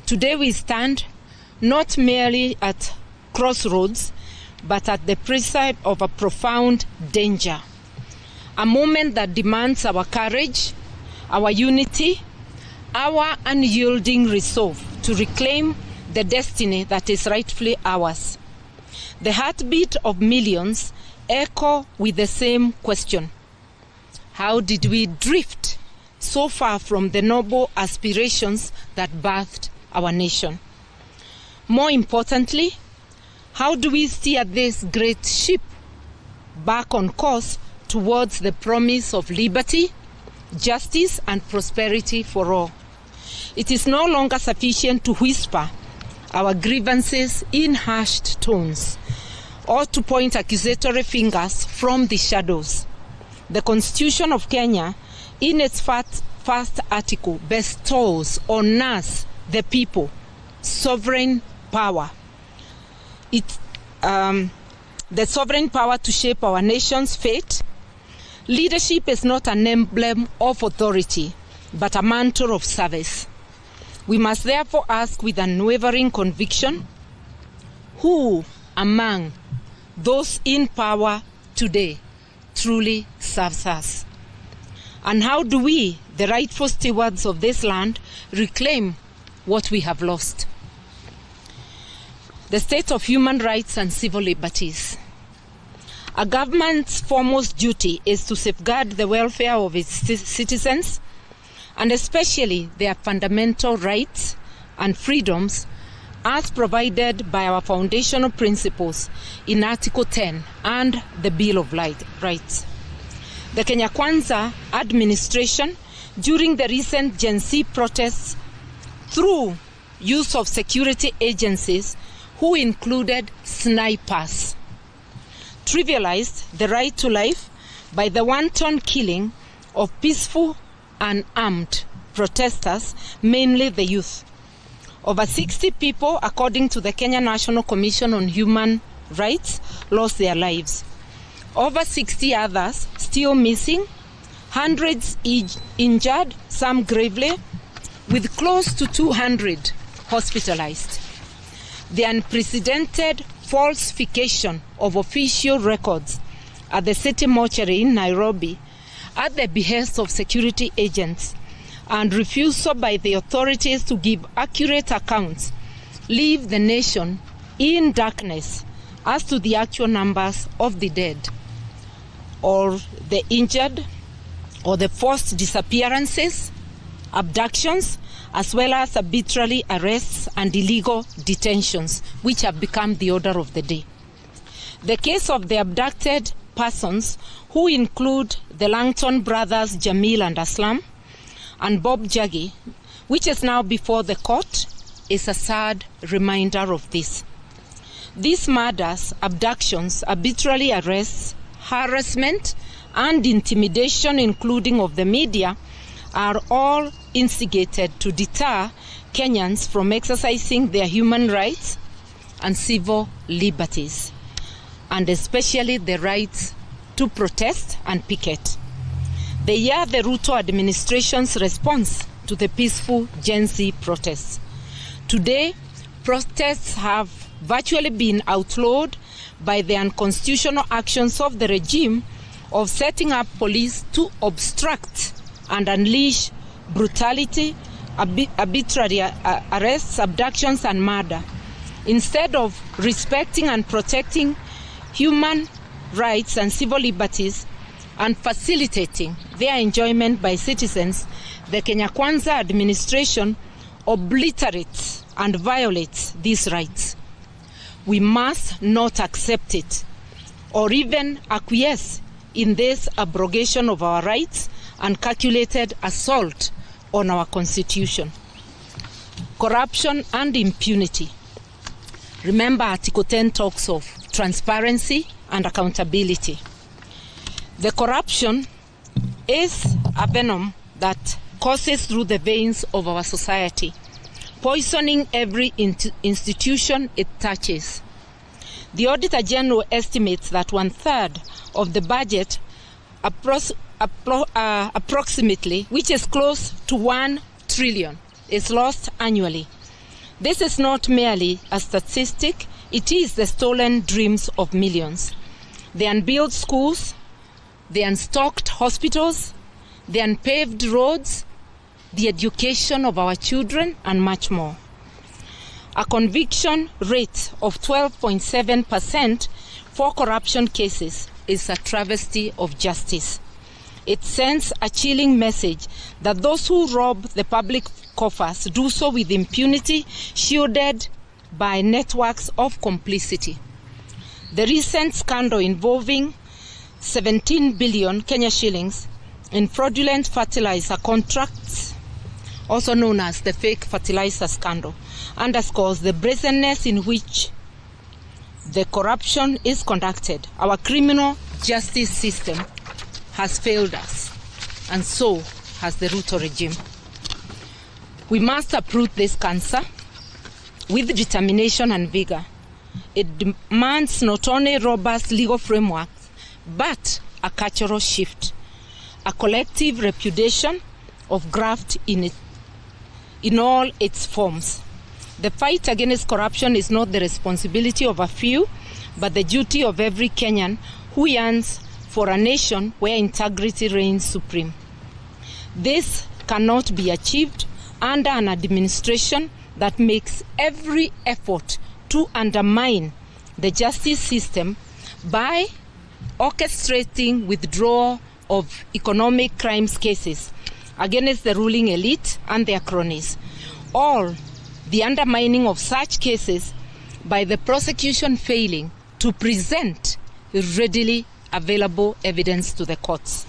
Today we stand not merely at crossroads, but at the precipice of a profound danger. A moment that demands our courage, our unity, our unyielding resolve to reclaim the destiny that is rightfully ours. The heartbeat of millions echo with the same question. How did we drift so far from the noble aspirations that birthed our nation? More importantly, how do we steer this great ship back on course towards the promise of liberty, justice, and prosperity for all? It is no longer sufficient to whisper our grievances in hushed tones or to point accusatory fingers from the shadows. The Constitution of Kenya, in its first article, bestows on us, the people, sovereign power. The sovereign power to shape our nation's fate. Leadership is not an emblem of authority, but a mantle of service. We must therefore ask with unwavering conviction, who among those in power today truly serves us? And how do we, the rightful stewards of this land, reclaim what we have lost? The state of human rights and civil liberties. A government's foremost duty is to safeguard the welfare of its citizens, and especially their fundamental rights and freedoms as provided by our foundational principles in Article 10 and the Bill of Rights. The Kenya Kwanza administration, during the recent Gen Z protests, through use of security agencies who included snipers, trivialized the right to life by the wanton killing of peaceful and armed protesters, mainly the youth. Over 60 people, according to the Kenya National Commission on Human Rights, lost their lives. Over 60 others still missing, hundreds injured, some gravely, with close to 200 hospitalized. The unprecedented falsification of official records at the city mortuary in Nairobi at the behest of security agents and refusal by the authorities to give accurate accounts leave the nation in darkness as to the actual numbers of the dead or the injured or the forced disappearances, abductions, as well as arbitrary arrests and illegal detentions, which have become the order of the day. The case of the abducted persons, who include the Langton brothers Jamil and Aslam, and Bob Jagi, which is now before the court, is a sad reminder of this. These murders, abductions, arbitrary arrests, harassment, and intimidation, including of the media, are all instigated to deter Kenyans from exercising their human rights and civil liberties, and especially the rights to protest and picket. They are the Ruto administration's response to the peaceful Gen Z protests. Today, protests have virtually been outlawed by the unconstitutional actions of the regime of setting up police to obstruct and unleash brutality, arbitrary arrests, abductions, and murder, instead of respecting and protecting human rights and civil liberties and facilitating their enjoyment by citizens. The Kenya Kwanza administration obliterates and violates these rights. We must not accept it or even acquiesce in this abrogation of our rights and calculated assault on our constitution. Corruption and impunity. Remember, Article 10 talks of transparency and accountability. The corruption is a venom that courses through the veins of our society, poisoning every institution it touches. The Auditor General estimates that 1/3 of the budget, approximately, which is close to 1 trillion, is lost annually. This is not merely a statistic, it is the stolen dreams of millions. The unbuilt schools, the unstocked hospitals, the unpaved roads, the education of our children, and much more. A conviction rate of 12.7% for corruption cases is a travesty of justice. It sends a chilling message that those who rob the public coffers do so with impunity, shielded by networks of complicity. The recent scandal involving 17 billion Kenya shillings in fraudulent fertilizer contracts, also known as the fake fertilizer scandal, underscores the brazenness in which the corruption is conducted. Our criminal justice system has failed us, and so has the Ruto regime. We must uproot this cancer with determination and vigor. It demands not only robust legal frameworks, but a cultural shift, a collective repudiation of graft in all its forms. The fight against corruption is not the responsibility of a few, but the duty of every Kenyan who yearns for a nation where integrity reigns supreme. This cannot be achieved under an administration that makes every effort to undermine the justice system by orchestrating withdrawal of economic crimes cases against the ruling elite and their cronies, or the undermining of such cases by the prosecution failing to present readily available evidence to the courts.